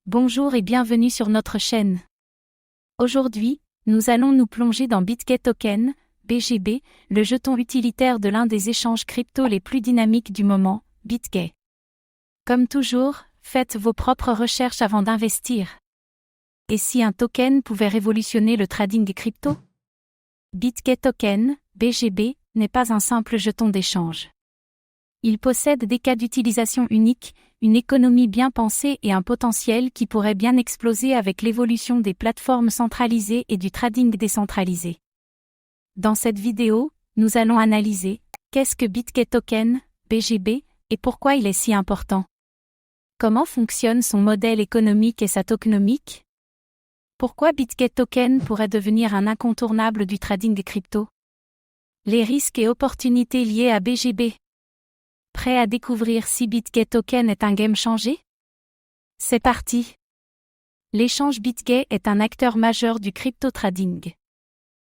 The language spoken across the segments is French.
Bonjour et bienvenue sur notre chaîne. Aujourd'hui, nous allons nous plonger dans BitGay Token, BGB, le jeton utilitaire de l'un des échanges crypto les plus dynamiques du moment, BitGay. Comme toujours, faites vos propres recherches avant d'investir. Et si un token pouvait révolutionner le trading crypto? BitGay Token, BGB, n'est pas un simple jeton d'échange. Il possède des cas d'utilisation uniques, une économie bien pensée et un potentiel qui pourrait bien exploser avec l'évolution des plateformes centralisées et du trading décentralisé. Dans cette vidéo, nous allons analyser qu'est-ce que BitGay Token, BGB, et pourquoi il est si important. Comment fonctionne son modèle économique et sa tokenomique? Pourquoi BitGay Token pourrait devenir un incontournable du trading crypto? Les risques et opportunités liés à BGB. Prêt à découvrir si BitGay Token est un game changer? C'est parti! L'échange BitGay est un acteur majeur du crypto-trading.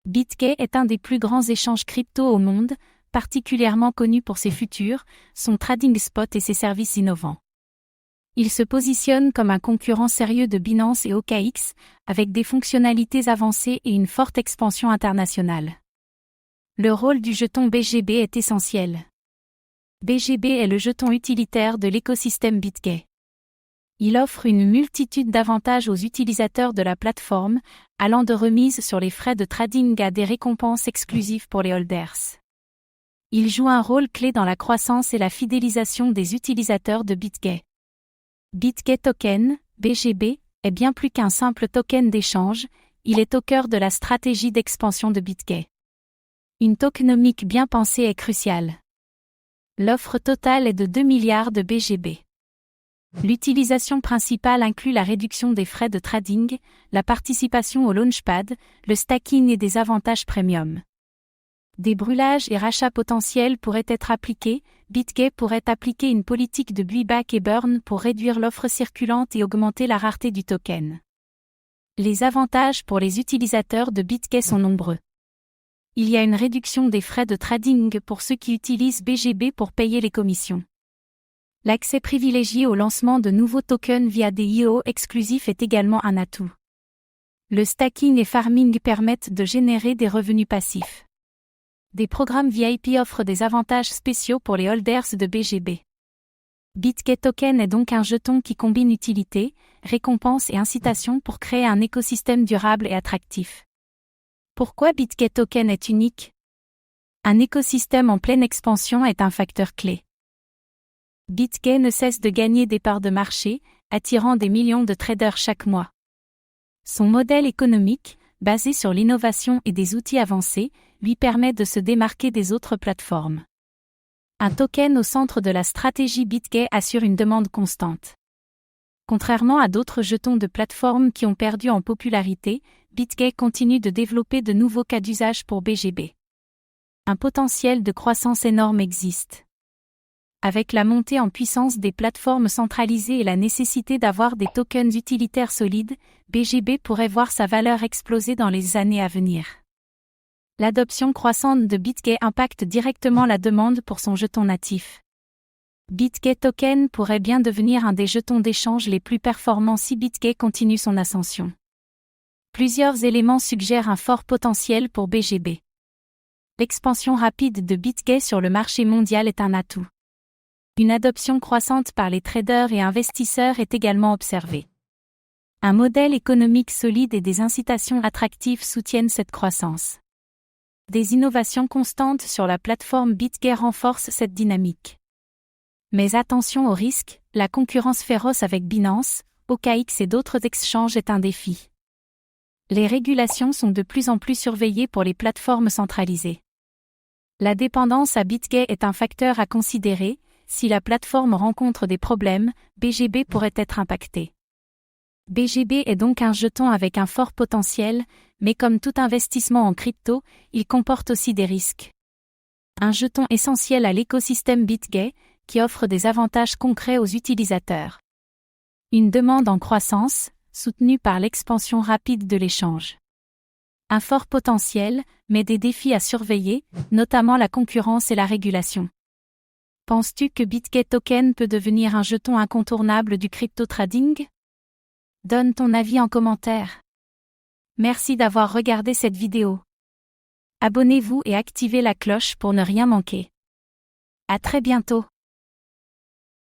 BitGay est un des plus grands échanges crypto au monde, particulièrement connu pour ses futurs, son trading spot et ses services innovants. Il se positionne comme un concurrent sérieux de Binance et OKX, avec des fonctionnalités avancées et une forte expansion internationale. Le rôle du jeton BGB est essentiel. BGB est le jeton utilitaire de l'écosystème BitGay. Il offre une multitude d'avantages aux utilisateurs de la plateforme, allant de remises sur les frais de trading à des récompenses exclusives pour les holders. Il joue un rôle clé dans la croissance et la fidélisation des utilisateurs de BitGay. BitGay Token, BGB, est bien plus qu'un simple token d'échange, il est au cœur de la stratégie d'expansion de BitGay. Une tokenomique bien pensée est cruciale. L'offre totale est de 2 milliards de BGB. L'utilisation principale inclut la réduction des frais de trading, la participation au launchpad, le stacking et des avantages premium. Des brûlages et rachats potentiels pourraient être appliqués, BitGay pourrait appliquer une politique de buyback et burn pour réduire l'offre circulante et augmenter la rareté du token. Les avantages pour les utilisateurs de BitGay sont nombreux. Il y a une réduction des frais de trading pour ceux qui utilisent BGB pour payer les commissions. L'accès privilégié au lancement de nouveaux tokens via des IO exclusifs est également un atout. Le stacking et farming permettent de générer des revenus passifs. Des programmes VIP offrent des avantages spéciaux pour les holders de BGB. BitGay Token est donc un jeton qui combine utilité, récompense et incitation pour créer un écosystème durable et attractif. Pourquoi BitGay Token est unique? Un écosystème en pleine expansion est un facteur clé. BitGay ne cesse de gagner des parts de marché, attirant des millions de traders chaque mois. Son modèle économique, basé sur l'innovation et des outils avancés, lui permet de se démarquer des autres plateformes. Un token au centre de la stratégie BitGay assure une demande constante. Contrairement à d'autres jetons de plateforme qui ont perdu en popularité, BitGay continue de développer de nouveaux cas d'usage pour BGB. Un potentiel de croissance énorme existe. Avec la montée en puissance des plateformes centralisées et la nécessité d'avoir des tokens utilitaires solides, BGB pourrait voir sa valeur exploser dans les années à venir. L'adoption croissante de BitGay impacte directement la demande pour son jeton natif. BitGay Token pourrait bien devenir un des jetons d'échange les plus performants si BitGay continue son ascension. Plusieurs éléments suggèrent un fort potentiel pour BGB. L'expansion rapide de BitGay sur le marché mondial est un atout. Une adoption croissante par les traders et investisseurs est également observée. Un modèle économique solide et des incitations attractives soutiennent cette croissance. Des innovations constantes sur la plateforme BitGay renforcent cette dynamique. Mais attention aux risques, la concurrence féroce avec Binance, OKX et d'autres exchanges est un défi. Les régulations sont de plus en plus surveillées pour les plateformes centralisées. La dépendance à BitGay est un facteur à considérer, si la plateforme rencontre des problèmes, BGB pourrait être impacté. BGB est donc un jeton avec un fort potentiel, mais comme tout investissement en crypto, il comporte aussi des risques. Un jeton essentiel à l'écosystème BitGay, qui offre des avantages concrets aux utilisateurs. Une demande en croissance, soutenue par l'expansion rapide de l'échange. Un fort potentiel, mais des défis à surveiller, notamment la concurrence et la régulation. Penses-tu que BitGay Token peut devenir un jeton incontournable du crypto-trading? Donne ton avis en commentaire. Merci d'avoir regardé cette vidéo. Abonnez-vous et activez la cloche pour ne rien manquer. À très bientôt.